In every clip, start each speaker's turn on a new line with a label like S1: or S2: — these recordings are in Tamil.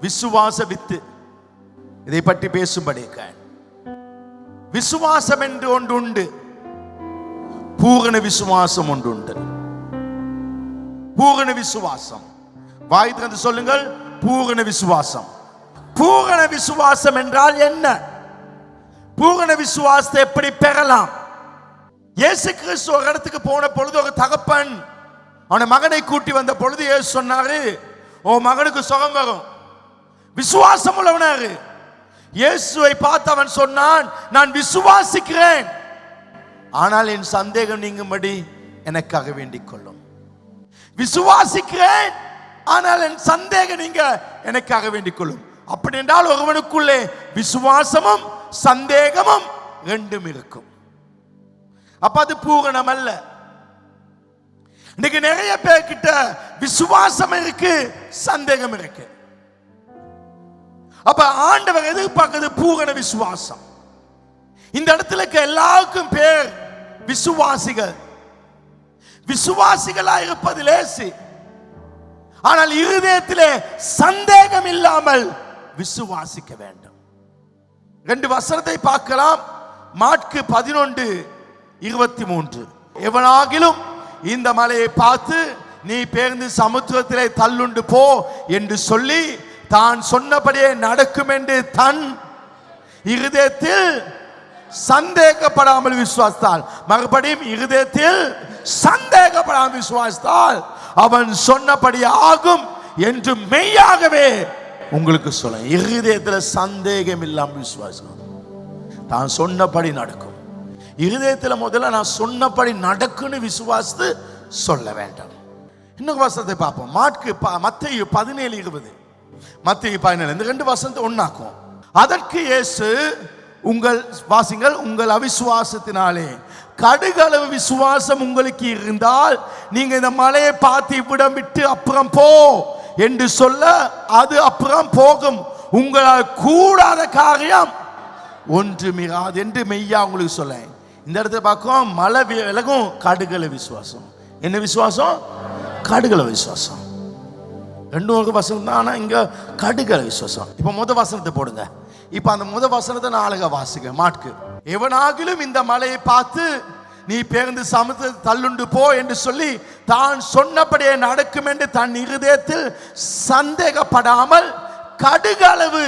S1: விசுவாச வித்து. இதை பற்றி பேசும்படி விசுவாசம் என்று ஒன்று உண்டு, பூரண விசுவாசம் ஒன்று உண்டு. பூரண விசுவாசம், வாய் திறந்து சொல்லுங்கள், பூரண விசுவாசம். பூரண விசுவாசம் என்றால் என்ன? பூரண விசுவாசத்தை எப்படி பெறலாம்? இயேசு கிறிஸ்து ஒரு இடத்துக்கு போன பொழுது ஒரு தகப்பன் அவன் மகனை கூட்டி வந்த பொழுது இயேசு சொன்னாரு, ஓ மகனுக்கு சுகம் வரும். விசுவாசம் உள்ளவனாரு. இயேசுவை பார்த்து அவன் சொன்னான், நான் விசுவாசிக்கிறேன், ஆனால் என் சந்தேகம் நீங்கும்படி எனக்காக வேண்டிக் கொள்ளும். விசுவாசிக்கிறேன், ஆனால் என் சந்தேகம் நீங்க எனக்காக வேண்டிக் கொள்ளும். அப்படி என்றால் ஒருவனுக்குள்ளே விசுவாசமும் சந்தேகமும் ரெண்டும் இருக்கும். அப்ப அது பூரணம் அல்ல. இன்னைக்கு நிறைய பேர்கிட்ட விசுவாசம் இருக்கு, சந்தேகம் இருக்கு. அப்ப ஆண்டவர் எதிர்பார்க்கிறது பூரண விசுவாசம். இந்த இடத்துல எல்லாருக்கும் பேர் விசுவாசிகள். விசுவாசிகளா இருப்பது லேசி, ஆனால் இருதயத்திலே சந்தேகம் இல்லாமல் விசுவாசிக்க வேண்டும். 2 வசனத்தை பார்க்கலாம். மாற்கு 11:23. எவனாகிலும் இந்த மலையை பார்த்து நீ பேர்ந்து சமுத்திரத்திலே தள்ளுண்டு போ என்று சொல்லி தான் சொன்னபடியே நடக்கும் என்று தன் இருதயத்தில் சந்தேகப்படாமல் விசுவாசித்தால், மறுபடியும் இருதயத்தில் சந்தேகப்படாமல் விசுவாசித்தால் அவன் சொன்னபடி ஆகும் என்று மெய்யாகவே உங்களுக்கு சொல்ல. இருதயத்தில் சந்தேகம் இல்லாமல் விசுவாசம், தான் சொன்னபடி நடக்கும். இருதயத்தில் முதல்ல நான் சொன்னபடி நடக்குன்னு விசுவாசித்து சொல்ல வேண்டாம். இன்னொரு வசனத்தை பார்ப்போம். மத்தேயு 17:20. மத்தேயு 17 இந்த 2 வசனத்தை ஒண்ணாக்கும். அதற்கு இயேசு, உங்கள் வாசிங்கள், உங்கள் அவிசுவாசத்தினாலே கடுகளவு விசுவாசம் உங்களுக்கு இருந்தால் நீங்க இந்த மலையை பார்த்து இவ்விடம் விட்டு அப்புறம் போ என்று சொல்ல அது அப்புறம் போகும். உங்களால் கூடாத காரியம் ஒன்றுமிராது என்று மெய்யா உங்களுக்கு சொல்ல. இந்த இடத்துல பார்க்கும், மலை விலகும், கடுகள விசுவாசம். என்ன விசுவாசம்? கடுகள விசுவாசம். 2 வசனம் தான், ஆனா இங்க கடுகள விசுவாசம். இப்ப முதல் வசனத்தை போடுங்க. இப்ப அந்த முதல் வசனத்தை நான் அழகா வாசிக்க. மாட்கு, எவனாகிலும் இந்த மலையை பார்த்து நீ பேர்ந்து சமுத்திரத்தை தள்ளுண்டு போ என்று சொல்லி தான் சொன்னபடியே நடக்கும் என்று தன் இருதயத்தில் சந்தேகப்படாமல் கடுகளவு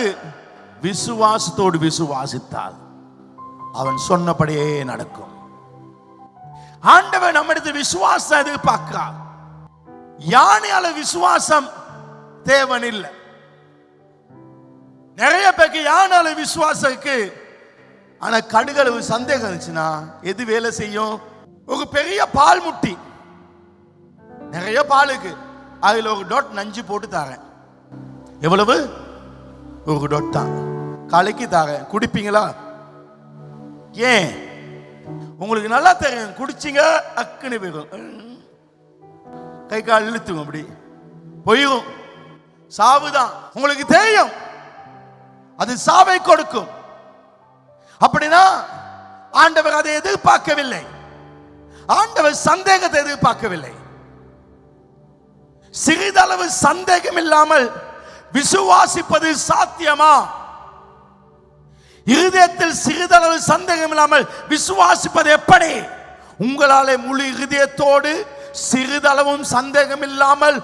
S1: விசுவாசத்தோடு விசுவாசித்தால் அவன் சொன்னபடியே நடக்கும். ஆண்டவர் நம்மிடத்தில் விசுவாசம் எதிர்பார்க்கிறார். யானையால விசுவாசம் தேவனில்லை. நிறைய பேருக்கு யானால விசுவாசம் இருக்கு, ஆனா கடுகளவு சந்தேகம் இருந்துச்சுன்னா எது வேலை செய்யும்? ஒரு பெரிய பால் முட்டி, நிறைய பாலுக்கு அதுல ஒரு டாட் நஞ்சு போட்டு தாரேன். எவ்வளவு? ஒரு டாட் தான். கலக்கி தாரேன், குடிப்பீங்களா? ஏன்? உங்களுக்கு நல்லா தெரியும், குடிச்சிங்க அக்குன்னு போயிடும், கை கால் இழுத்துங்க, அப்படி போயிடும், சாவுதான். உங்களுக்கு தெரியும் அது சாவை கொடுக்கும். அப்படின்னா ஆண்டவர் அதை எதிர்பார்க்கவில்லை. ஆண்டவர் சந்தேகத்தை எதிர்பார்க்கவில்லை. சிறிதளவு சந்தேகம் இல்லாமல் விசுவாசிப்பது சாத்தியமா? இருதயத்தில் சிறிதளவு சந்தேகம் இல்லாமல் விசுவாசிப்பது எப்படி? உங்களாலே முழு இருதயத்தோடு சிறிதளவும் சந்தேகம் இல்லாமல்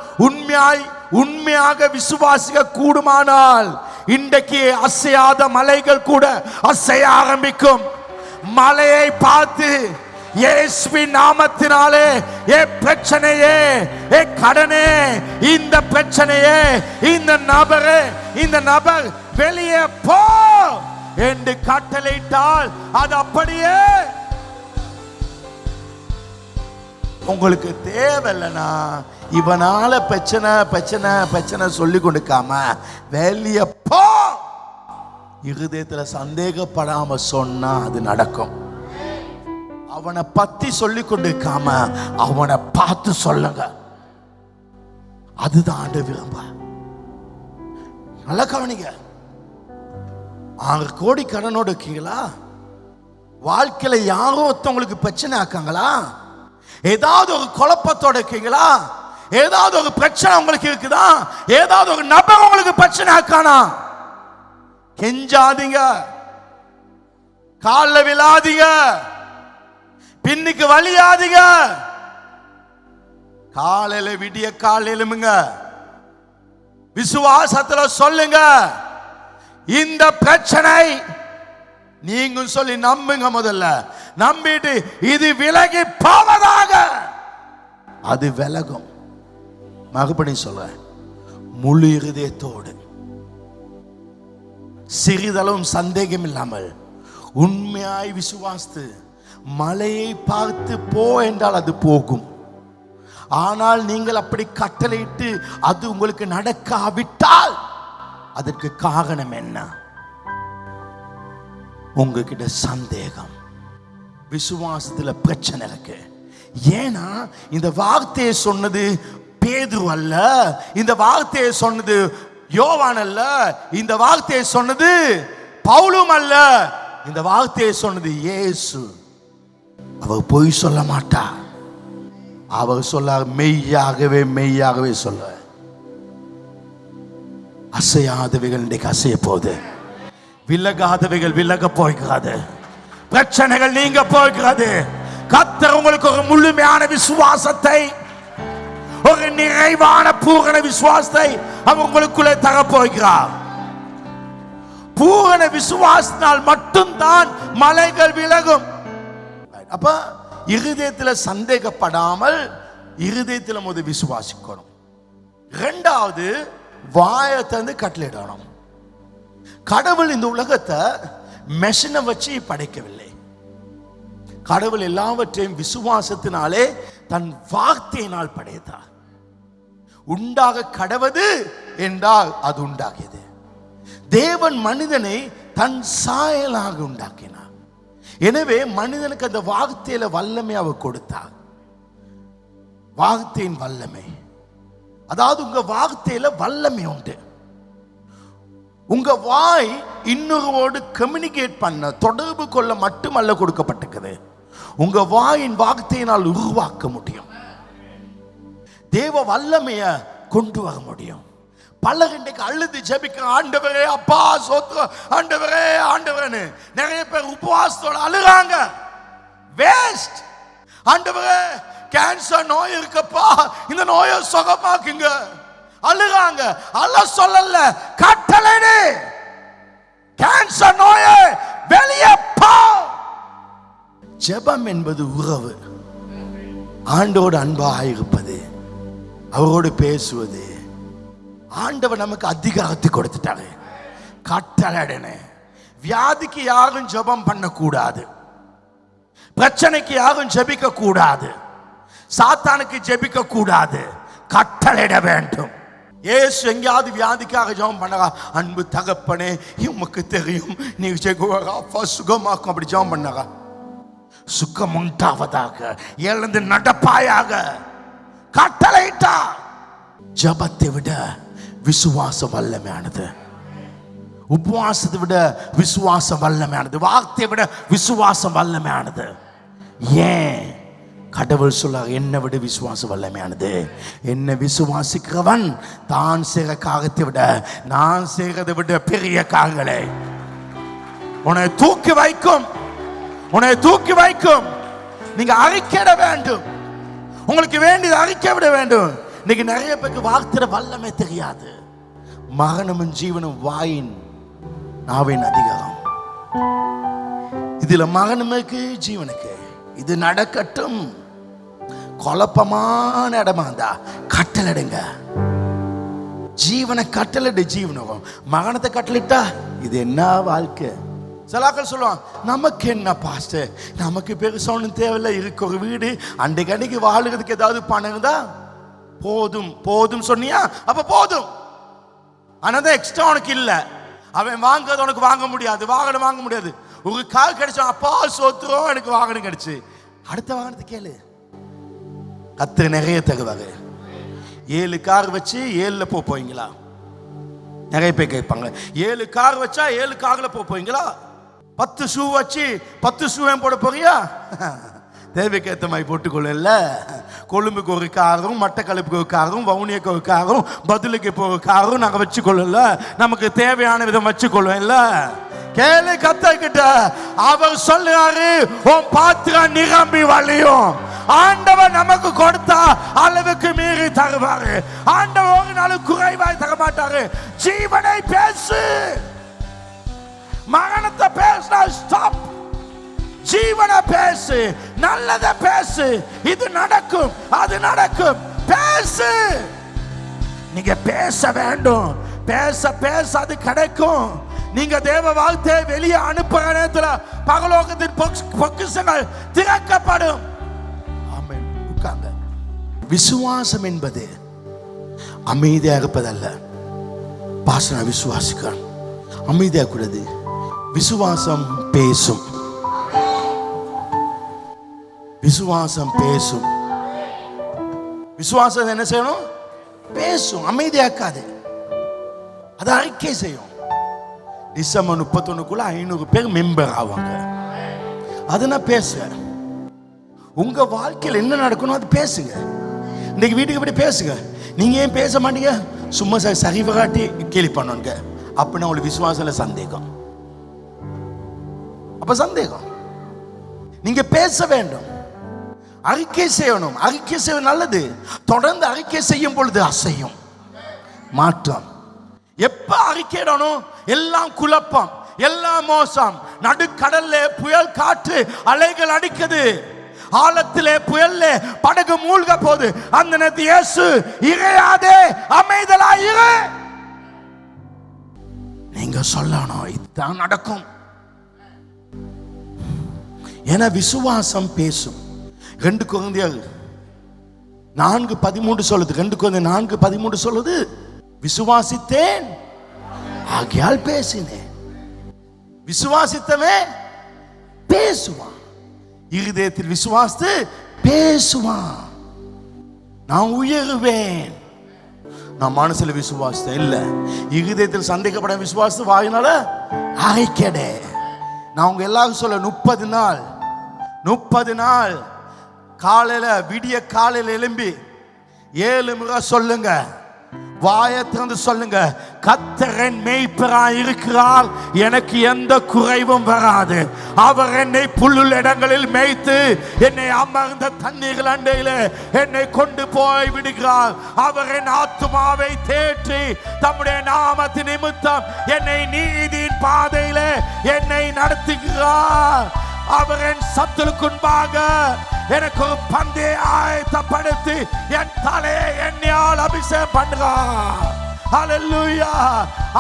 S1: உண்மையாக விசுவாசிக்க கூடுமானால் இன்றைக்கு அசையாத மலைகள் கூட அசைய ஆரம்பிக்கும். மலையை பார்த்து இயேசுவின் நாமத்தினாலே ஏ பிரச்சனையே, ஏ கடனே, இந்த பிரச்சனையே, இந்த நபர் வெளியே போ என்று கட்டளையிட்டால் அது அப்படியே. உங்களுக்கு தேவையில்லைனா இவனால பிரச்சனை சொல்லி கொடுக்காம வெளியே போ. இருதயத்துல சந்தேகப்படாம சொன்னா அது நடக்கும். அவனை பத்தி சொல்லி கொண்டிருக்காம அவனை பார்த்து சொல்லுங்க. அதுதான் ஆண்டவர் விரும்ப. நல்லா கவனிங்க. 6 கோடி கடனோடு இருக்கீங்களா? வாழ்க்கையில யாரோ ஒருத்தவங்களுக்கு பிரச்சனை ஆக்காங்களா? ஏதாவது ஒரு குழப்பத்தோட இருக்கீங்களா? ஏதாவது ஒரு பிரச்சனை உங்களுக்கு இருக்குதா? ஏதாவது ஒரு நபர் உங்களுக்கு பிரச்சனை ஆக்கானா. கெஞ்சாதீங்க, காலில் விழாதீங்க, பின்னுக்கு வலியாதீங்க. காலையில விடிய கால் எழுமுங்க, விசுவாசத்துல சொல்லுங்க, இந்த பிரச்சனை நீங்க சொல்லி நம்புங்க. முதல்ல நம்பிட்டு இது விலகி போவதாக, அது விலகும். மறுபடியும் சொல்ற, முழு இருதயத்தோடு சிறிதளவும் சந்தேகம் இல்லாமல் உண்மையாய் விசுவாசித்து மலையை பார்த்து போ என்றால் அது போகும். ஆனால் நீங்கள் அப்படி கட்டளையிட்டு அது உங்களுக்கு நடக்காவிட்டால் அதற்கு காரணம் என்ன? உங்ககிட்ட சந்தேகம், விசுவாசத்துல பிரச்சனை இருக்கு. ஏன்னா இந்த வார்த்தையை சொன்னது பேதுரு அல்ல, இந்த வார்த்தையை சொன்னது யோவான் அல்ல, இந்த வார்த்தையை சொன்னது பவுலும் அல்ல, இந்த வார்த்தையை சொன்னது இயேசு. அவர் பொய் சொல்ல மாட்டார். அவர் சொல்ல மெய்யாகவே மெய்யாகவே சொல்ல. அசையாதவைகள் இன்றைக்கு அசைய போகுது, விலகாதவைகள் விலக போகிறது, பிரச்சனைகள் நீங்க போகிறது. கர்த்தர் உங்களுக்கு ஒரு முழுமையான விசுவாசத்தை, ஒரு நிறைவான பூரண விசுவாசத்தை அவர் உங்களுக்குள்ளே தர போகிறார். பூரண விசுவாசத்தினால் மட்டும்தான் மலைகள் விலகும். அப்ப இருதயத்தில் சந்தேகப்படாமல் இருதயத்தில் முதல் விசுவாசிக்கணும். இரண்டாவது, வாயை தந்து கட்டளையிடணும். கடவுள் இந்த உலகத்தை மெஷினை வச்சு படைக்கவில்லை. கடவுள் எல்லாவற்றையும் விசுவாசத்தினாலே தன் வார்த்தையினால் படைத்தார். உண்டாக கடவது என்றால் அது உண்டாகியது. தேவன் மனிதனை தன் சாயலாக உண்டாக்கினார். எனவே மனிதனுக்கு அந்த வார்த்தையில வல்லமை அவர் கொடுத்தார். வார்த்தையின் வல்லமை, அதாவது உங்க வார்த்தையில வல்லமை உண்டு. உங்க வாய் இன்னொருவோடு கம்யூனிகேட் பண்ண, தொடர்பு கொள்ள மட்டுமல்ல கொடுக்கப்பட்டிருக்குது. உங்க வாயின் வார்த்தையினால் உருவாக்க முடியும், தேவ வல்லமைய கொண்டு வர முடியும். பல இன்றைக்கு அழுது ஜெபிக்க, ஆண்டவரே அப்பா சோத்திரம், ஆண்டவரே ஆண்டவரே. நிறைய பேர் உபவாசத்தோட அழுறாங்க, வேஸ்ட். ஆண்டவரே கேன்சர் நோய் இருக்கப்பா, இந்த நோயை சுகமாக்குங்க, அழுறாங்க. அல்ல சொல்லல, கட்டளையிடு, கேன்சர் நோயை வெளியே போ. ஜெபம் என்பது உறவு, ஆண்டோடு அன்பாக இருப்பது, அவரோடு பேசுவது. ஆண்டவர் நமக்கு அதிகாரத்தை கொடுத்துட்டாரு. கட்டளையிடு. வியாதிக்கு யாரும் ஜெபம் பண்ணக்கூடாது, பிரச்சனைக்கு யாரும் ஜெபிக்க கூடாது, சாத்தானுக்கு ஜெபிக்க கூடாது, கட்டளையிட வேண்டும். இயேசு எங்கேயாவது வியாதிக்காக ஜெபம் பண்ணா, அன்பு தகப்பனே உமக்கு தெரியும் நீ சுகமாக்கும், அப்படி ஜெபம் பண்ணா, சுகம் உண்டாவதாக, எழுந்து நடப்பாயாக, கட்டளையிட்டா. ஜெபத்தை விட விசுவாசம் வல்லமையானது, உபவாசத்தை விட விசுவாசம் வல்லமையானது, வார்த்தையை விட விசுவாசம் வல்லமையானது. ஏன்? கடவுள் சொல்ல, என்னை விட விசுவாசம் வல்லமையானது. என்ன விசுவாசிக்கிறவன் தான் செய்கிற காரியத்தை விட நான் செய்கிறதை விட பெரிய காரியங்களை உன்னை தூக்கி வைக்கும், உன்னை தூக்கி வைக்கும். நீங்க அறிக்கையிட வேண்டும், உங்களுக்கு வேண்டியது அறிக்கை விட வேண்டும். இன்னைக்கு நிறைய பேருக்கு வார்த்தை வல்லமை தெரியாது. மரணமும் ஜீவனும் வாயின் நாவின் அதிகாரம். இதுல மரணமுக்கு ஜீவனுக்கு இது நடக்கட்டும். குழப்பமான இடமா இருந்தா கட்டளிடுங்க. ஜீவனை கட்டளிடு, ஜீவனம். மரணத்தை கட்டளிட்டா இது என்ன வாழ்க்கை? சிலாக்கள் சொல்லுவான், நமக்கு என்ன பாஸ்டர், நமக்கு பெருசா ஒன்றும் தேவையில்லை, இருக்க ஒரு வீடு, அன்றைக்கு அன்னைக்கு வாழுறதுக்கு ஏதாவது பணம் இருந்தா போதும். போதும் சொன்னியா, அப்ப போதும். ஆனா எக்ஸ்ட்ரா உனக்கு இல்ல, அவன் வாங்குறது உனக்கு வாங்க முடியாது, வாகனம் வாங்க முடியாது. ஒரு கார் கிடைச்சா, அப்பா சோத்துறோம் எனக்கு வாகனம் கிடைச்சு, அடுத்த வாகனத்தை கேளு. கத்து நிறைய தருவாரு. 7 கார் வச்சு 7ல போவீங்களா? நிறைய பேர் கேட்பாங்க, 7 கார் வச்சா 7 கார்ல போவீங்களா? 10 ஷூ வச்சு 10 ஷூ போட போறியா? தேவைக்கு ஏற்ற மாதிரி போட்டுக்கொள்ள, கொழும்புக்கு ஒரு காரும், மட்டக்களப்புக்கு ஒரு காரும், வவுனியாக்கு ஒரு காரும், பதிலுக்கு இப்போ ஒரு காரும் நாங்கள் வச்சுக்கொள்ளல. நமக்கு தேவையான விதம் வச்சுக்கொள்வோம் இல்ல. கேளு கத்தர்கிட்ட. அவர் சொல்றாரு, உன் பாத்திரம் நிரம்பி வழியும். ஆண்டவர் நமக்கு கொடுத்தா அளவுக்கு மீறி தருவாரு. ஆண்டவர் ஒரு நாள் குறைவாய் தர மாட்டாரு. ஜீவனை பேசு, மரணத்தை பேசினா ஸ்டாப். ஜீவனை பேசு, நல்லதை பேசு. இது நடக்கும், அது நடக்கும். பேசு. நீங்க பேச வேண்டும். பேச பேச அது கிடைக்கும். நீங்க தேவ வார்த்தையை வெளியே அனுப்புற நேரத்தில் பரலோகத்தின் பொக்கிஷங்கள் திறக்கப்படும். ஆமென். உட்கார்ங்க. விசுவாசம் என்பது அமைதியா இருப்பதல்ல. பாசன விசுவாசிக்கிறான், அமைதியா கூடாது. விசுவாசம் பேசும். விசுவாசம் பேசும். விசுவாசம் என்ன செய்யணும்? பேசும். அமைதியாக்காது. அதை அறிக்கை செய்யும். டிசம்பர் 31க்குள்ள 500 பேர் மெம்பர் ஆவாங்க. அதை நான் பேசுறேன். உங்க வாழ்க்கையில் என்ன நடக்கணும் அது பேசுங்க. இன்னைக்கு வீட்டுக்கு போய் பேசுங்க. நீங்க ஏன் பேச மாட்டீங்க? சும்மா சரிவகாட்டி கேள்வி பண்ணுங்க. அப்படின்னா உங்களுக்கு விசுவாசத்துல சந்தேகம். அப்ப சந்தேகம். நீங்க பேச வேண்டும். அறிக்கை செய்யணும். அறிக்கை செய்ய நல்லது. தொடர்ந்து அறிக்கை செய்யும் பொழுது அசையும் மாற்றம். எப்ப அறிக்கையிடணும்? எல்லாம் குழப்பம், எல்லாம் மோசம். நடுக்கடல்ல புயல் காற்று அலைகள் அடிக்குது. ஆழத்திலே புயல்ல படகு மூழ்க போகுது. அந்த நேரத்தில் இயேசு, இறையாதே, அமைதலாயிரு. நீங்க சொல்லணும், இதுதான் நடக்கும். என விசுவாசம் பேசும். 2 கொரிந்தியர் 4:13 சொல்லுது. 2 கொரிந்தியர் 4:13 சொல்லுது, விசுவாசித்தேன் ஆகையால் பேசினேன். விசுவாசித்தவன் பேசுவான். இருதயத்தில் விசுவாசித்து பேசுவான். நான் உயருவேன். நான் மனசுல விசுவாசித்தேன் இல்ல, இருதயத்தில் சந்தேகப்பட விசுவாசித்து வாயினால அரைக்கடை. நான் உங்க எல்லாரும் சொல்ல 30 நாள் காலையில விடிய காலையில எழும்பி 7 முறை சொல்லுங்க. வாயை திறந்து சொல்லுங்க, கர்த்தர் என் மேய்ப்பராய் இருக்கிறார், எனக்கு எந்த குறைவும் வராது. அவர் என்னை புல்லுள்ள இடங்களில் மேய்த்து என்னை அமர்ந்த தண்ணீர்கள் அண்டையில என்னை கொண்டு போய் விடுகிறார். அவர் என் ஆத்துமாவை தேற்றி தம்முடைய நாமத்தின் நிமித்தம் என்னை நீதியின் பாதையில என்னை நடத்துகிறார். அவர் என் சத்துருக்குன்பாக எனக்கு ஒரு பந்தை ஆயத்தப்படுத்தி என் தலையை எண்ணெயால் அபிஷேகம் பண்ணுகிறார். ஹல்லேலூயா.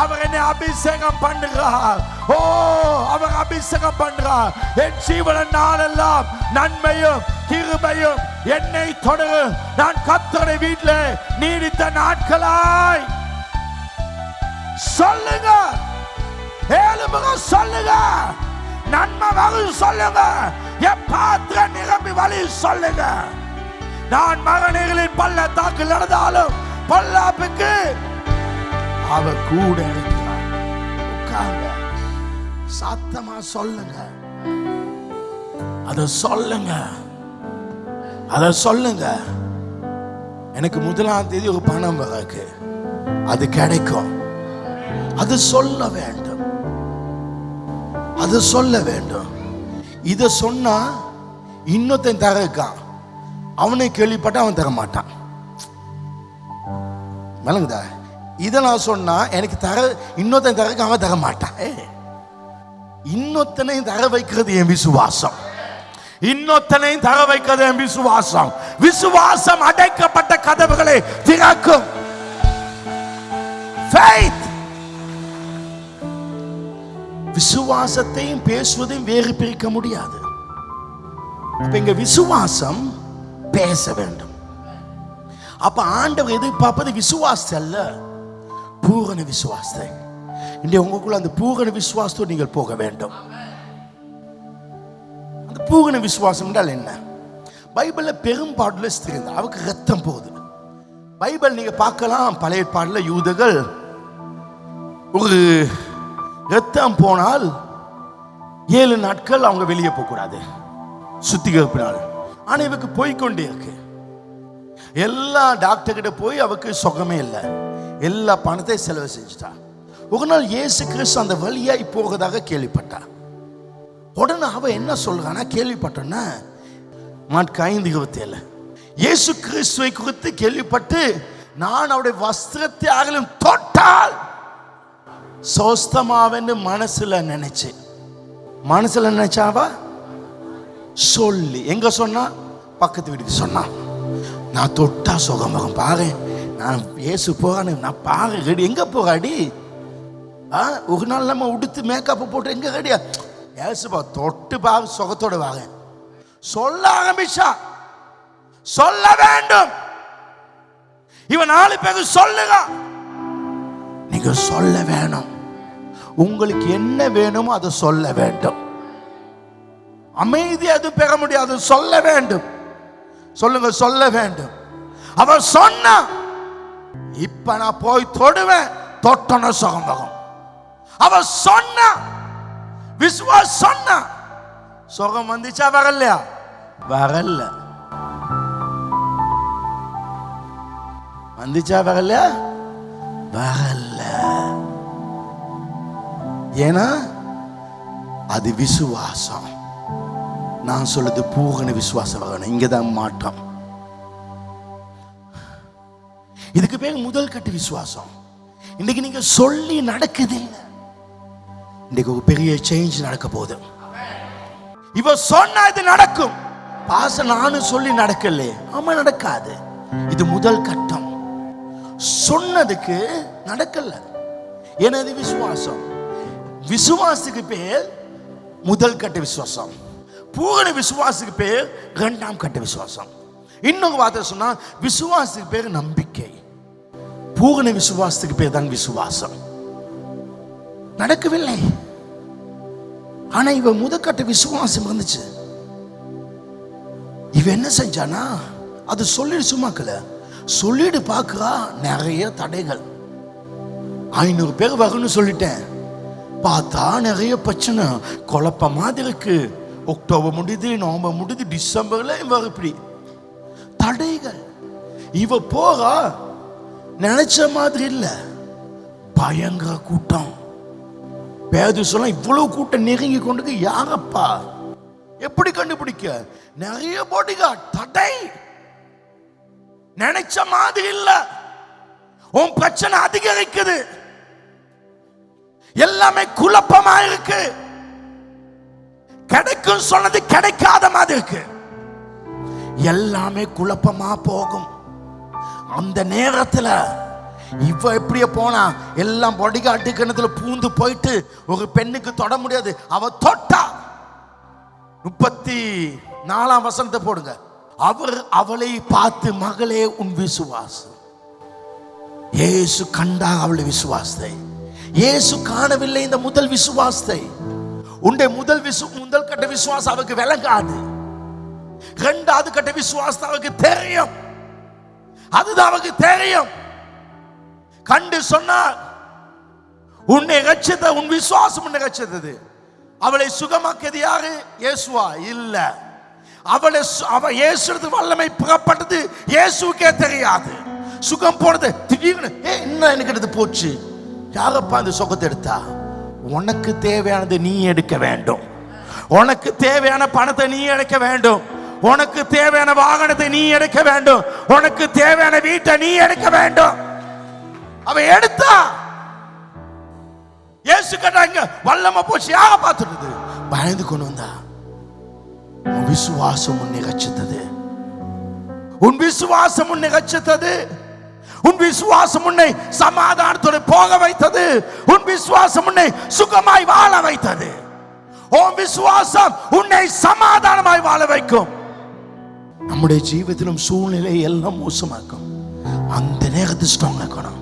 S1: அவர் என்னை அபிஷேகம் பண்ணுகிறார். ஓ, அவர் அபிஷேகம் பண்ணுகிறார். என் ஜீவன நாளெல்லாம் நன்மையும் கிருபையும் என்னை தொடரும். நான் கர்த்தருடைய வீட்டில் நீடித்த நாட்களாய். சொல்லுங்க, 7 முறை சொல்லுங்க. நன்மை வரும் சொல்லுங்க. என் பாத்திரம் நிரம்பி வழி சொல்லுங்க. நான் மகனிகளின் பள்ளத்தாக்கில் நடந்தாலும் பொல்லாப்புக்கு அவர் கூட இருக்கிறார். உட்கார்ங்க, சத்தமா சொல்லுங்க. அத சொல்லுங்க, அத சொல்லுங்க. எனக்கு 1ஆம் தேதி ஒரு பணம் வருக்கு, அது கிடைக்கும். அது சொல்ல வேண்டும். அது சொல்ல வேண்டும். இத சொன்னா இன்னொருத்தன் தர இருக்கான், அவனை கேள்விப்பட்ட அவன் தர மாட்டான். விளங்குதா? இத நான் சொன்னா எனக்கு தர இன்னொருத்தன் தர அவன் தர மாட்டான். இன்னொத்தனை தர வைக்கிறது என் விசுவாசம். இன்னொத்தனை தர வைக்கிறது என் விசுவாசம். விசுவாசம் அடைக்கப்பட்ட கதவுகளை திறக்கும். Faith. விசுவாசத்தையும் பேசுவதையும் வேறு பிரிக்க முடியாது. அப்ப இங்க விசுவாசம் பேச வேண்டும். அப்ப ஆண்டவர் எதிர்பார்ப்பது விசுவாசம் அல்ல, பூரண விசுவாசத்தை. இன்றைய உங்களுக்குள்ள அந்த பூரண விசுவாசத்தோடு நீங்கள் போக வேண்டும். அந்த பூரண விசுவாசம் என்றால் என்ன? பைபிள்ல பெரும்பாடுல ஸ்திரீ அவருக்கு ரத்தம் போகுது. பைபிள் நீங்க பார்க்கலாம், பழைய ஏற்பாடுல யூதர்கள் ஒரு ரத்தம் போனால் 7 நாட்கள் அவங்க வெளியே போக கூடாது, சுத்திகரிப்பினால். ஆனா இவருக்கு போய்கொண்டே இருக்கு. எல்லா டாக்டர் கிட்ட போய் அவருக்கு சுகமே இல்லை, எல்லா பணத்தை செலவு செஞ்சுட்டா. ஒரு நாள் இயேசு கிறிஸ்து அந்த வழியாய் போகிறதாக கேள்விப்பட்டா. உடனே அவ என்ன சொல்றானா, கேள்விப்பட்டோன்னா மார்க் 5:27 இயேசு கிறிஸ்துவை குறித்து கேள்விப்பட்டு நான் அவருடைய வஸ்திரத்தை ஆகலும் தொட்டால் சோஸ்தமாவென்று மனசுல நினைச்சாவா சொல்லி எங்க சொன்னா, பக்கத்து வீட்டுக்கு சொன்னா, நான் தொட்டா சுகமாகும் பாரு, நான் இயேசு போகானு நான் பாரு ரெடி. எங்க போகாடி? ஒரு நாள் நம்ம உடுத்து மேக்கப் போட்டு எங்க ரெடியா? ஏசுப்பா தொட்டு பாரு சுகத்தோட வாங்க சொல்ல ஆரம்பிச்சா. சொல்ல வேண்டும். இவன் 4 பேருக்கு சொல்லுங்க. நீங்க சொல்ல வேணும். உங்களுக்கு என்ன வேணுமோ அதை சொல்ல வேண்டும். அமைதி அது பெற முடியாது, சொல்ல வேண்டும். சொல்லுங்க, சொல்ல வேண்டும். அவன் சொன்னா, இப்ப நான் போய் தொடுவேன், தொட்டன சுகம் வரும். அவன் சொன்னா, விசுவாஸ் சொன்னா, சுகம் வந்துச்சா வரலையா? வரல. வந்துச்சா வரலையா? வரல. ஏன்னா அது விசுவாசம். நான் சொல்றது பூரண விசுவாசம் வரணும். இங்கதான் மாற்றம். இதுக்கு பேர் முதல் கட்டு விசுவாசம். இன்னைக்கு நீங்க சொல்லி நடக்குது இல்லை, இன்னைக்கு ஒரு பெரிய சேஞ்ச் நடக்க போகுது. இவ சொன்னா இது நடக்கும். பாச நானும் சொல்லி நடக்கல, ஆமா நடக்காது. இது முதல் கட்டம். சொன்னதுக்கு நடக்கல, ஏன்னா இது விசுவாசம். விசுவாசத்துக்கு பேர் முதல் கட்ட விசுவாசம். பூரண விசுவாசத்துக்கு பேர் இரண்டாம் கட்ட விசுவாசம். இன்னொரு வார்த்தை சொன்னா, விசுவாசத்துக்கு பேர் நம்பிக்கை, பூரண விசுவாசத்துக்கு பேர் தான் விசுவாசம். நடக்கவில்லை. ஆனா இவ முதற்கட்ட விசுவாசம் இருந்துச்சு. இவ என்ன செஞ்சானா, அது சொல்லிடு சும்மாக்கல, சொல்லிடு பார்க்கிறா நிறைய தடைகள். 500 பேர் வரணும்னு சொல்லிட்டேன், பார்த்தா நிறைய பிரச்சனை, குழப்ப மாதிரி இருக்கு. அக்டோபர் முடியுது, நவம்பர் முடியுது, டிசம்பர்ல இவ இப்படி தடைகள். இவ போறா, நினைச்ச மாதிரி இல்ல, பயங்கர கூட்டம். பேது சொல்ல, இவ்வளவு கூட்டம் நெருங்கி கொண்டு யாரப்பா, எப்படி கண்டுபிடிக்க? நிறைய பாடிகார்ட். தடை. நினைச்ச மாதிரி இல்ல, உன் பிரச்சனை அதிகரிக்குது, எல்லாமே குழப்பமா இருக்கு, கிடைக்கும் சொன்னது கிடைக்காத மாதிரி இருக்கு, எல்லாமே குழப்பமா போகும். அந்த நேரத்துல இவ எப்படியே போனா, எல்லாம் பாடிகார்டு கிணத்துல பூந்து போயிட்டு ஒரு பெண்ணுக்கு தொட முடியாது. அவ தொட்டா 34ஆம் வசனத்தை போடுங்க. அவர் அவளை பார்த்து, மகளே உன் விசுவாசம். இயேசு கண்டார் அவளுடைய விசுவாசத்தை. இயேசு காணவில்லை இந்த முதல் விசுவாசத்தை. உன்னுடைய முதல் கட்ட விசுவாசம் அவருக்கு விளங்காது. இரண்டாவது கட்ட விசுவாசம் அவருக்கு தெரியும். அதுதான் அவருக்கு தெரியும். கண்டு சொன்னார், உன்னை ரட்சித்த உன் விசுவாசம் உன்னை ரட்சித்தது. அவளை சுகமாக்கியது யாரு? இயேசுவா? இல்ல. அவ இயேசு வல்லமை புறப்பட்டது இயேசுக்கே தெரியாது. சுகம் போனது திடீர்னு என்ன எனக்கு போச்சு. யாரப்பா அந்த சுகத்தை எடுத்தா? உனக்கு தேவையானது நீ எடுக்க வேண்டும். உனக்கு தேவையான பணத்தை நீ எடுக்க வேண்டும். உனக்கு தேவையான வாகனத்தை நீ எடுக்க வேண்டும். உனக்கு தேவையான வீட்டை நீ எடுக்க வேண்டும். அவ எடுத்தா. இயேசு கேட்டாங்க, வல்லமை போச்சு, யார பார்த்துட்டு பயந்து கொண்டு வந்தா. உன் விசுவாசம் உன்னை ரட்சித்தது. உன் விசுவாசம் உன்னை ரட்சித்தது. உன் விசுவாசம் உன்னை சமாதானத்தோடு போக வைத்தது. உன் விசுவாசம் உன்னை சுகமாய் வாழ வைத்தது. உன் விசுவாசம் உன்னை சமாதானமாய் வாழ வைக்கும். நம்முடைய ஜீவிதத்திலும் சூழ்நிலை எல்லாம் மோசமாக்கும். அந்த நேரத்தில் ஸ்ட்ராங் ஆக்கணும்.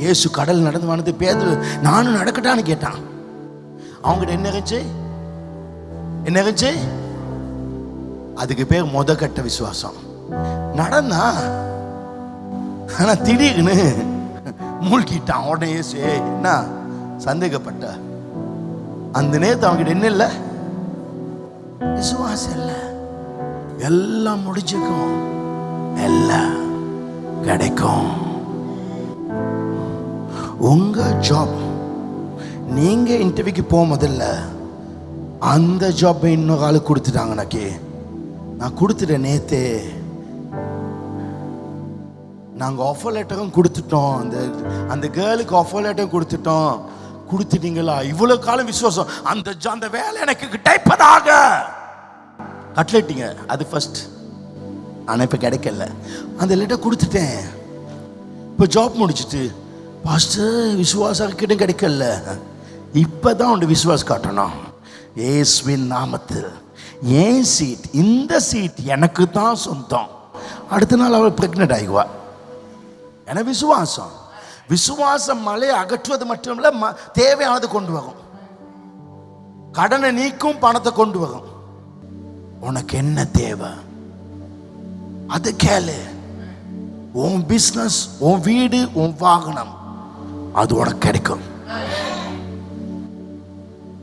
S1: இயேசு கடல் நடந்து வந்து பேதுரு நானும் நடக்கட்டான்னு கேட்டான். அவங்ககிட்ட என்ன இருந்துச்சு? அதுக்கு பேர் முத கட்ட விசுவாசம். நடந்தா, ஆனா திடீர்னு மூழ்கிட்டான். உடனே இயேசு என்ன சந்தேகப்பட்ட. அந்த நேரத்தை அவங்ககிட்ட என்ன இல்லை? விசுவாசம் இல்லை. எல்லாம் முடிஞ்சுக்கும், எல்லாம் கிடைக்கும். உங்க ஜாப், நீங்க இன்டர்வியூக்கு போக முதல்ல அந்த ஜாப்பை இன்னொரு ஆளு கொடுத்துட்டாங்கனாக்கே, நான் கொடுத்துட்டேன் நேத்தே, நாங்கள் ஆஃபர் லெட்டரும் கொடுத்துட்டோம், அந்த கேர்ளுக்கு ஆஃபர் லெட்டரும் கொடுத்துட்டோம். கொடுத்துட்டீங்களா? இவ்வளவு காலம் விசுவாசம், அந்த வேலை எனக்கு கிடைப்பதாக கட்லெட்டிங்க. அது ஃபர்ஸ்ட். ஆனால் இப்போ கிடைக்கல. அந்த லெட்டர் கொடுத்துட்டேன், இப்போ ஜாப் முடிச்சுட்டு பாஸ்டர் விசுவாசம் கிட்ட கிடைக்கல. இப்போதான் உண்டு விசுவாசம் காட்டணும். இயேசுவின் நாமத்தில் ஏன் சீட், இந்த சீட் எனக்கு தான் சொந்தம். அடுத்த நாள் அவள் பிரெக்னென்ட் ஆகிடுவா. என விசுவாசம், விசுவாசம் மலையை அகற்றுவது மட்டுமல்ல, தேவையானது கொண்டு வரும். கடனை நீக்கும், பணத்தை கொண்டு வரும். உனக்கு என்ன தேவை அது கேளு. உன் பிசினஸ், உன் வீடு, உன் வாகனம், அது உனக்கு கிடைக்கும்.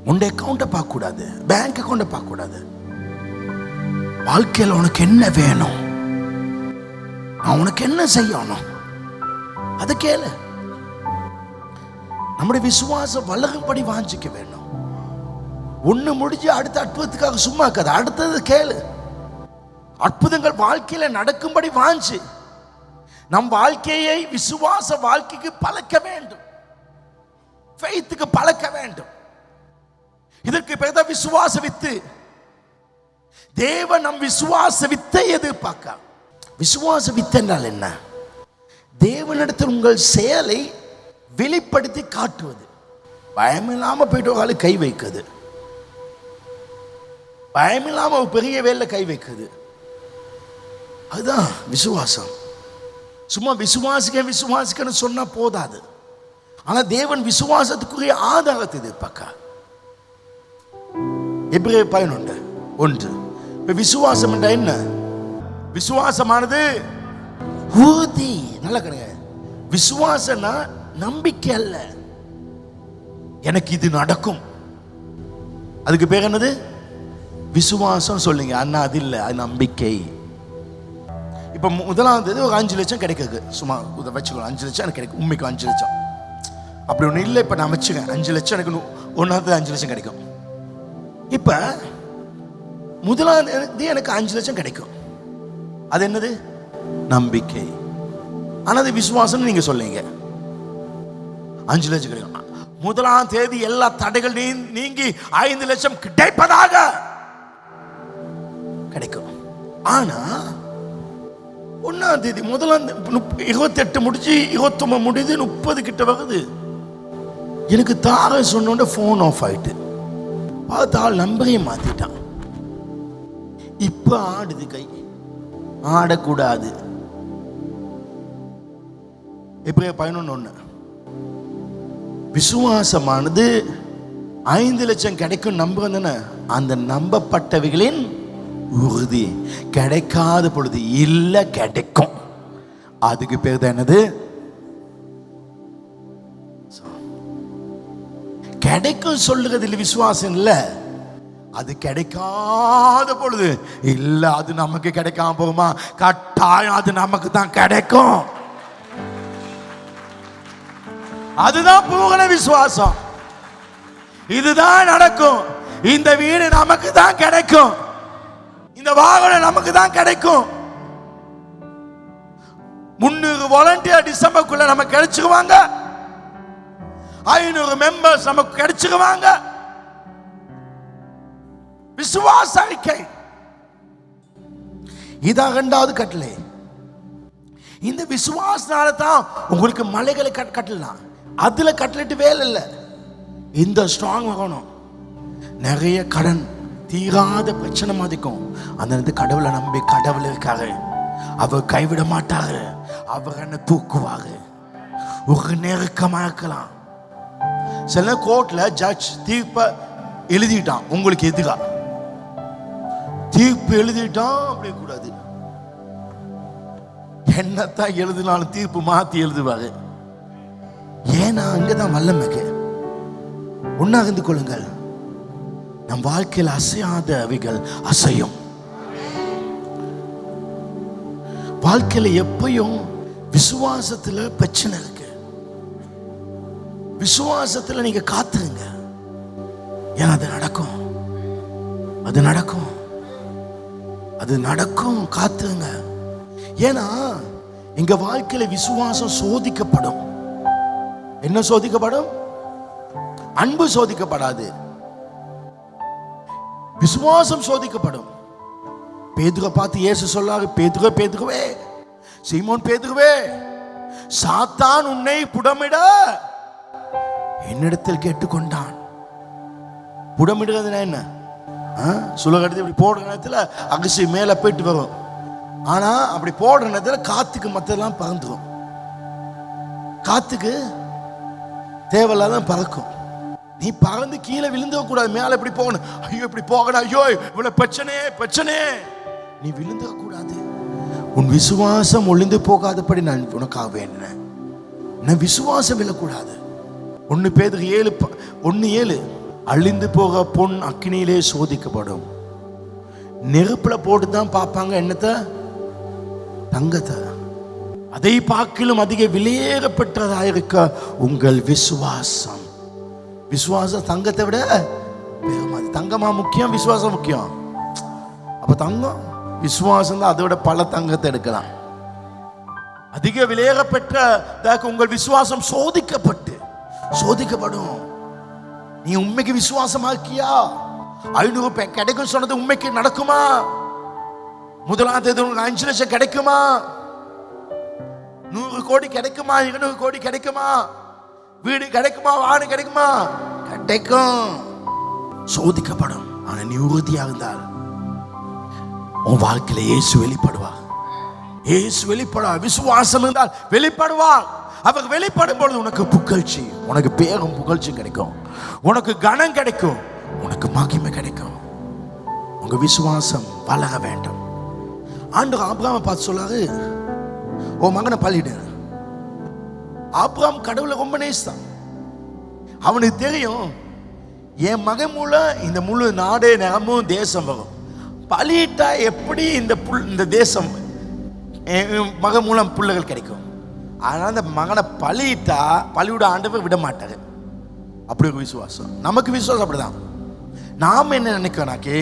S1: உன் அக்கௌண்ட்டை பார்க்க கூடாது, பேங்க் அக்கௌண்ட்டை பார்க்க கூடாது. வாழ்க்கையில் உனக்கு என்ன வேணும், உனக்கு என்ன செய்யணும், அதை கேளு. நம்முடைய விசுவாசம் வளரும்படி வாஞ்சிக்க வேணும். ஒண்ணு முடிஞ்சு அடுத்த அற்புதத்துக்காக சும்மா இருக்காது, அடுத்தது கேளு. அற்புதங்கள் வாழ்க்கையில நடக்கும்படி வாஞ்சி நம் வாழ்க்கையை விசுவாச வாழ்க்கைக்கு பழக்க வேண்டும், ஃபெய்த்துக்கு பழக்க வேண்டும். இதற்கு பேர் தான் விசுவாச வித்து. தேவன் நம் விசுவாச வித்தை எதிர்பார்க்க. விசுவாச வித்து என்றால் என்ன? தேவனிடத்தில் உங்கள் செயலை வெளிப்படுத்தி காட்டுவது. பயமில்லாம போயிட்டு கை வைக்குது, பயமில்லாம பெரிய வேலை கை வைக்குது, அதுதான் விசுவாசம். சும்மா விசுவாசிக்கன்னு சொன்னா போதாது. ஆனா தேவன் விசுவாசத்துக்குரிய ஆதாரத்தை எதிர்பார்க்க. எபிரேயர் 11:1. இப்ப விசுவாசம் என்ற என்ன? விசுவாசமானது உறுதி. நல்ல கணக்கு. விசுவாசம்னா நம்பிக்கை அல்ல. எனக்கு இது நடக்கும், அதுக்கு பேர் என்னது? விசுவாசம். சொல்லுங்க அண்ணா, அது இல்லை, அது நம்பிக்கை. இப்ப முதலாவது ஒரு 5 லட்சம் கிடைக்குது, சும்மா வச்சுக்கணும். 5 லட்சம் எனக்கு கிடைக்கும், உண்மைக்கு 5 லட்சம் அப்படி ஒண்ணு இல்லை. இப்ப நான் வச்சுக்கேன் 5 லட்சம் எனக்கு ஒன்னாவது 5 லட்சம் கிடைக்கும். இப்ப முதலாவது எனக்கு 5 லட்சம் கிடைக்கும், அது என்னது? நம்பிக்கை. ஆனா அது விசுவாசம். நீங்க சொல்லுங்க 5 லட்சம் கிடைக்கும். முதலாம் தேதி எல்லா தடைகள் நீங்கி 5 லட்சம் கிடைப்பதாக கிடைக்கும். ஆனா 1ஆம் தேதி முதலாம் 28 முடிச்சு 29 முடிது 30 கிட்ட வருது. எனக்கு தார சொன்ன போன் ஆஃப் ஆயிட்டு, பார்த்து ஆள் நம்பரையே மாத்திட்டான். இப்ப ஆடுது கை, ஆடக்கூடாது. எபிரேயர் 11:1. விசுவாசமானது 5 லட்சம் கிடைக்கும் நம்புறேன். அந்த நம்பப்பட்டவைகளின் உறுதி. கிடைக்காத பொழுது இல்ல கிடைக்கும், அதுக்கு பேர் தான் என்னது? கிடைக்கும் சொல்லுறது இல்லை, விசுவாசம் இல்ல. அது கிடைக்காத பொழுது இல்ல, அது நமக்கு கிடைக்காம போகுமா? கட்டாயம் அது நமக்கு தான் கிடைக்கும். அதுதான் பூரண விசுவாசம். இதுதான் நடக்கும். இந்த வீடு நமக்கு தான் கிடைக்கும், இந்த வாகனம் நமக்கு தான் கிடைக்கும். 300 வாலண்டியர் டிசம்பருக்குள்ள நமக்கு கிடைச்சிருவாங்க, 500 மெம்பர்ஸ் நமக்கு கிடைச்சிருவாங்க. விசுவாச அறிக்கை இதான் 2வது கட்டளை. இந்த விசுவாசனால தான் உங்களுக்கு மலைகளை கட்டலாம். அதுல கட்டளிட்டு வேலை இல்லை. இந்த ஸ்ட்ராங் ஆகணும். நிறைய கடன், தீராத பிரச்சனை மாதிக்கும். அந்த கடவுளை நம்பி, கடவுள் இருக்காரு, அவர் கைவிட மாட்டாரு, அவர் என்ன தூக்குவாரு. ஒரு நெருக்கமா இருக்கலாம். சில கோர்ட்ல ஜட்ஜ் தீர்ப்ப எழுதிட்டான், உங்களுக்கு எதிரா தீர்ப்பு எழுதிட்டான். அப்படி கூடாது. என்னத்தான் எழுதினாலும் தீர்ப்பு மாத்தி எழுதுவாரு. ஏன்னா அங்கதான் வல்லமைக்கு. உண்ணாகந்து கொள்ளுங்கள். நம் வாழ்க்கையில் அசையாத அவைகள் அசையும். வாழ்க்கையில எப்பயும் விசுவாசத்துல பிரச்சனை இருக்கு. விசுவாசத்துல நீங்க காத்துருங்க, ஏன்னா அது நடக்கும், அது நடக்கும், அது நடக்கும். காத்துங்க. ஏன்னா எங்க வாழ்க்கையில விசுவாசம் சோதிக்கப்படும். என்ன சோதிக்கப்படும்? அன்பு சோதிக்கப்படாது, விசுவாசம் சோதிக்கப்படும். பேதுருவை பார்த்து இயேசு சொல்லாரு, பேதுருவே, பேதுருவே, சீமோன் பேதுருவே, சாத்தான் உன்னை புடமிட என்னிடத்தில் கேட்டுக்கொண்டான். புடமிடுறதுனா என்ன? சுலகடுத்து இப்படி போடுற நேரத்தில் அரிசி மேலே போயிட்டு வரும். ஆனா அப்படி போடுற நேரத்தில் காத்துக்கு மற்றெல்லாம் பறந்துடும். காத்துக்கு தேவையில்லாத பறக்கும். நீ பறந்து கீழே விழுந்துட கூடாது, மேல இப்படி போகணும். ஐயோ இப்படி போகணும், ஐயோ இவ்வளவு பிரச்சனை, நீ விழுந்துட கூடாது. உன் விசுவாசம் ஒளிந்து போகாதபடி நான் உனக்காக வேண்டினேன். நான் விசுவாசம் விழக்கூடாது. 1 பேதுரு 7:1 அழிந்து போக பொன் அக்கினியிலே சோதிக்கப்படும். நெருப்புல போட்டு தான் பார்ப்பாங்க என்னத்த? தங்கத்தை. அதை பார்க்கிலும் அதிக விலையேறப்பட்டதாயிருக்க உங்கள் விசுவாசம். விசுவாசம் தங்கத்தை விட பெருமாது. தங்கமா முக்கியம், விசுவாசம் முக்கியம். அப்ப தங்கம் விசுவாசம் தான், அதை விட பல தங்கத்தை எடுக்கலாம். அதிக விலையேறப்பட்ட உங்கள் விசுவாசம் சோதிக்கப்படும். நீ உண்மைக்கு விசுவாசமாக்கியா? 500 கிடைக்கும் சொன்னது உண்மைக்கு நடக்குமா? முதலாவது 5 லட்சம் கிடைக்குமா? 100 கோடி கிடைக்குமா? 200 கோடி கிடைக்குமா? வீடு கிடைக்குமா? வாடு கிடைக்குமா? கிடைக்கும். சோதிக்கப்படும். ஆனா நீ உறுதியாக இருந்தால் உன் வாழ்க்கையில இயேசு வெளிப்படுவார். இயேசு வெளிப்படுவார். விசுவாசம் இருந்தால் வெளிப்படுவார். அவர் வெளிப்படும் பொழுது உனக்கு புகழ்ச்சி, உனக்கு பேரும் புகழ்ச்சி கிடைக்கும், உனக்கு கனம் கிடைக்கும், உனக்கு மகிமை கிடைக்கும். உங்க விசுவாசம் வளர வேண்டும். ஆண்டவர் ஆபிரகாமை பார்த்து சொல்லாரு, உன் மகனை பலியிடு. ஆபிரகாம் கடவுளை ரொம்ப நேசித்தான். அவனுக்கு தெரியும், என் மகன் மூலம் இந்த முழு நாடே நிறமும் தேசம் வரும். பலியிட்டா எப்படி இந்த தேசம் மகன் மூலம் பிள்ளைகள் கிடைக்கும். அதனால அந்த மகனை பலியிட்டா பலிவிட ஆண்டவர் விட மாட்டாரு. அப்படி ஒரு விசுவாசம். நமக்கு விசுவாசம் அப்படிதான். நாம் என்ன நினைக்கிறோம்னாக்கி,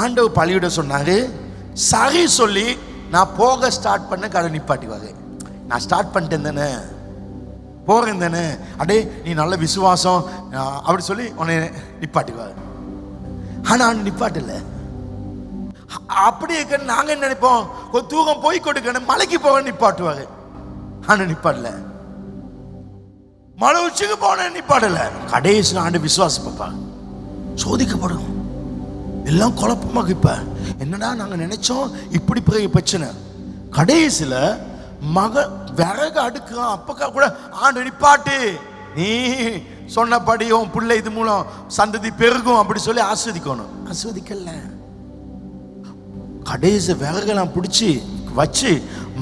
S1: ஆண்டவர் பலிவிட சொன்னாரு, சரி சொல்லி நான் போக ஸ்டார்ட் பண்ண கடை நிப்பாட்டிவாங்க. நான் ஸ்டார்ட் பண்ணிட்டேன் தானே, போறேன் தானே, அடே நீ நல்ல விசுவாசம் அப்படி சொல்லி உன்னை நிப்பாட்டிவாங்க. ஆனா நிப்பாட்டல. அப்படி இருக்க நாங்க என்ன நினைப்போம், தூக்கம் போய் கொடுக்கணும், மலைக்கு போக நிப்பாட்டுவாங்க. ஆனா நிப்பாடல. மலை உச்சிக்கு போன நிப்பாடல. கடைசி ஆண்டு விசுவாசம் பார்ப்பாங்க. சோதிக்கப்படும். எல்லாம் குழப்பமாக. இப்ப என்னடா நாங்க நினைச்சோம் இப்படி பெரிய பிரச்சனை. கடைசியில விறகு அடுக்குறான். அப்பக்கா கூட ஆண்டு நிப்பாட்டு, நீ சொன்னபடி உன் பிள்ளை இது மூலம் சந்ததி பெருகும் அப்படி சொல்லி ஆஸ்வதிக்கணும். ஆஸ்வதிக்கல. கடைசி விறகெல்லாம் பிடிச்சி வச்சு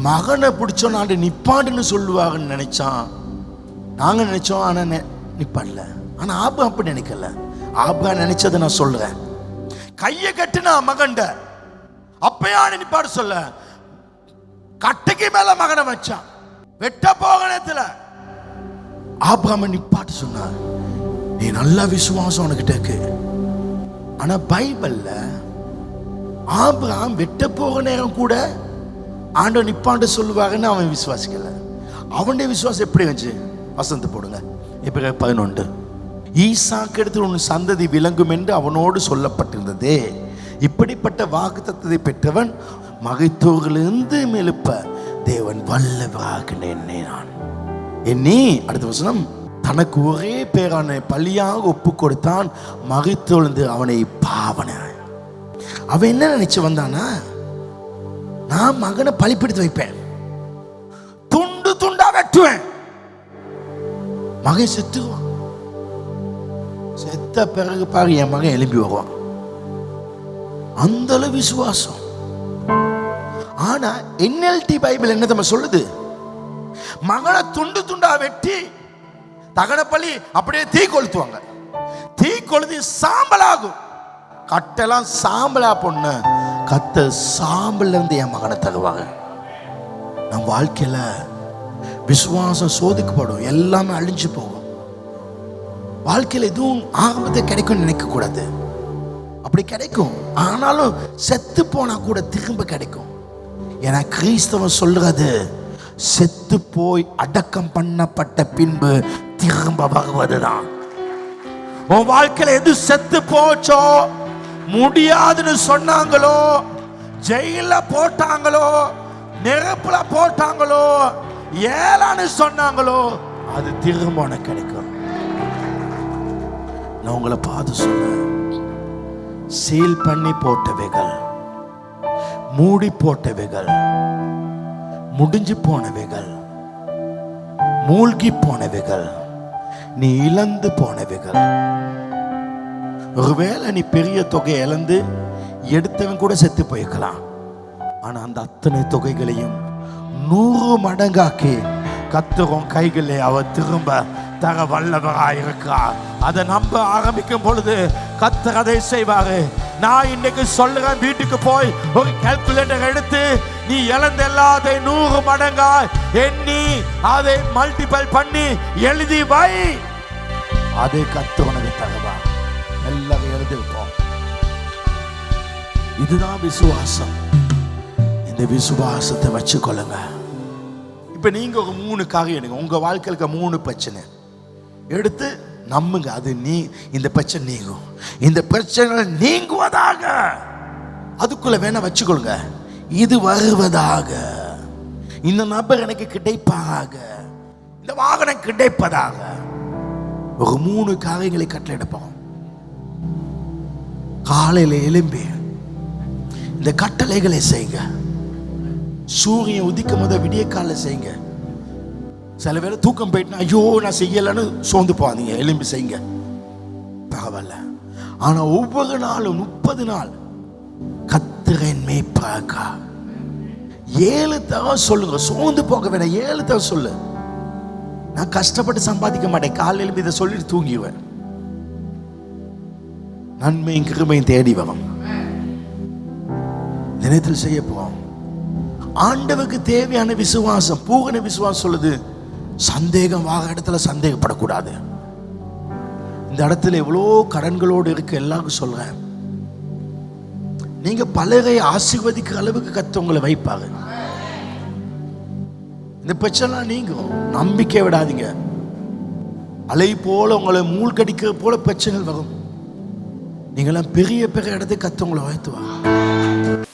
S1: மகனை பிடிச்சோன்னு ஆண்டு நிப்பாட்டுன்னு சொல்லுவாங்கன்னு நினைச்சான். நாங்க நினைச்சோம், ஆனா நிப்பாடல. ஆனா ஆபிரகாம் அப்படி நினைக்கல. ஆபிரகாம் நினைச்சதை நான் சொல்றேன். கையை கட்டுனா மகன்ட அப்பயானு நிப்பாடு சொல்ல, கட்டைக்கு மேல மகனை வச்சான். வெட்ட போகணத்துல ஆபிரகாம் நிப்பாட்டு சொன்னார். நீ நல்ல விசுவாசம் உனக்கிட்ட இருக்கு. ஆனா பைபிள்ல ஆபிரகாம் வெட்ட போக நேரம் கூட ஆண்டவர் நிப்பாண்டு சொல்லுவாங்கன்னு அவன் விசுவாசிக்கல. அவனுடைய விசுவாசம் எப்படி வச்சு வசந்த போடுங்க. இப்ப 11 ஈசாக்கு எடுத்து உன் சந்ததி விளங்கும் என்று அவனோடு சொல்லப்பட்டிருந்ததே. இப்படிப்பட்ட வாக்குத்தத்தத்தை பெற்றவன் மகிழ்த்தோர்களிலிருந்து எழுப்ப தேவன் வல்லவராக எண்ணினான். எண்ணி அடுத்த வசனம், தனக்கு ஒரே பேரான பலியாக ஒப்பு கொடுத்தான். மகிழ்த்தோழ்ந்து அவனை பாவன. அவன் என்ன நினைச்சு வந்தானா, நான் மகனை பலிப்பிடித்து வைப்பேன், துண்டு துண்டா வெட்டுவேன், மகன் செத்துவான். செத்த பிறகு பாரு என் மகன் எழும்பி வருவான். அந்த அளவு விசுவாசம். ஆனா NLT பைபிள் என்ன நம்ம சொல்லுது, மகனை துண்டு துண்டா வெட்டி தகன பலி அப்படியே தீ கொளுத்துவாங்க. தீ கொளுத்தி சாம்பலாகும். கட்டெல்லாம் சாம்பலா பொண்ணு கத்த சாம்பல்ல இருந்து என் மகனை தருவாங்க. நம் வாழ்க்கையில விசுவாசம் சோதிக்கப்படும், எல்லாமே அழிஞ்சு போகும். வாழ்க்கையில் எதுவும் ஆரம்பத்தை கிடைக்கும் நினைக்க கூடாது. அப்படி கிடைக்கும், ஆனாலும் செத்து போனா கூட திரும்ப கிடைக்கும். ஏன்னா கிறிஸ்தவம் சொல்றது செத்து போய் அடக்கம் பண்ணப்பட்ட பின்பு திரும்ப வருவதுதான். உன் வாழ்க்கையில எது செத்து போச்சோ, முடியாதுன்னு சொன்னாங்களோ, ஜெயில போட்டாங்களோ, நெருப்புல போட்டாங்களோ, ஏலான்னு சொன்னாங்களோ, அது திரும்ப உனக்கு கிடைக்கும். நான் உங்களை பார்த்து சொல்றேன், சீல் பண்ணி போட்டவைகள், மூடி போட்டவைகள், முடிஞ்சு போனவைகள், மூழ்கி போனவைகள், நீ இழந்து போனவைகள். ஒருவேளை நீ பெரிய தொகையை இழந்து எடுத்தவன் கூட செத்து போயிருக்கலாம். ஆனா அந்த அத்தனை தொகைகளையும் 100 மடங்காக்கி கர்த்தர் கைகளே அவர் திரும்ப தர வல்லவராயிருக்கிறார். அதை நம்ப ஆரம்பிக்கும் பொழுது கர்த்தர் அதை செய்வாரு. நான் இன்னைக்கு சொல்லுறேன், வீட்டுக்கு போய் ஒரு கால்குலேட்டர் எடுத்து நீ இழந்த எல்லாத்தையும் 100 மடங்கா எண்ணி அதை மல்டிபிள் பண்ணி எழுதி வை. அதை கர்த்தர் உனக்கு தருவா. எல்லாரும் எழுதிருப்போம். இதுதான் விசுவாசம். இந்த விசுவாசத்தை வச்சுக்கொள்ளுங்க. இப்ப நீங்க ஒரு 3 காரியம் எடுங்க. உங்க வாழ்க்கையில 3 பிரச்சனை எடுத்து நம்புங்க, அது இந்த பிரச்சனை நீங்கும். இந்த பிரச்சனை நீங்குவதாக. அதுக்குள்ள வேணா வச்சுக்கொள்ளுங்க, இது வருவதாக, இந்த நபர் எனக்கு கிடைப்பாக, இந்த வாகனம் கிடைப்பதாக. ஒரு 3 காரியங்களை கட்டளையிடப்போம். காலையில எழும்பி இந்த கட்டளைகளை செய்யுங்க. சூரியன் உதிக்கும் போது விடிய காலை செய்யுங்க. சில பேர் தூக்கம் போயிட்டுனா ஐயோ நான் செய்யலன்னு சோர்ந்து போவாதீங்க, எலும்பி செய்யுங்க, பரவாயில்ல. ஆனா ஒவ்வொரு நாளும் 30 நாள் கர்த்தரின் மேய்ப்பா 7 தடவை சொல்லுங்க. சோர்ந்து போக வேணாம், 7 தடவை சொல்லு. நான் கஷ்டப்பட்டு சம்பாதிக்க மாட்டேன், காலையில் எழுப்பி இதை சொல்லிட்டு தூங்கிடுவேன். நன்மையும் கிருபையும் தேடி வரும். தினத்தில் செய்ய போவோம். ஆண்டவருக்கு தேவையான விசுவாசம், பூரண விசுவாசம் சொல்லுது, சந்தேகம் வாக இடத்துல சந்தேகப்படக்கூடாது. இந்த இடத்துல எவ்வளோ கடன்களோடு இருக்கு, எல்லாருக்கும் சொல்றேன், நீங்க பலரை ஆசீர்வதிக்கிற அளவுக்கு கர்த்தர் உங்களை வைப்பாங்க. இந்த பிரச்சனை நீங்கும், நம்பிக்கை விடாதீங்க. அலை போல உங்களை மூழ்கடிக்கிற போல பிரச்சனைகள் வரும். நீங்களாம் பெரிய பெரிய இடத்துக்கு கர்த்தர் உங்களை வாழ்த்துவாங்க.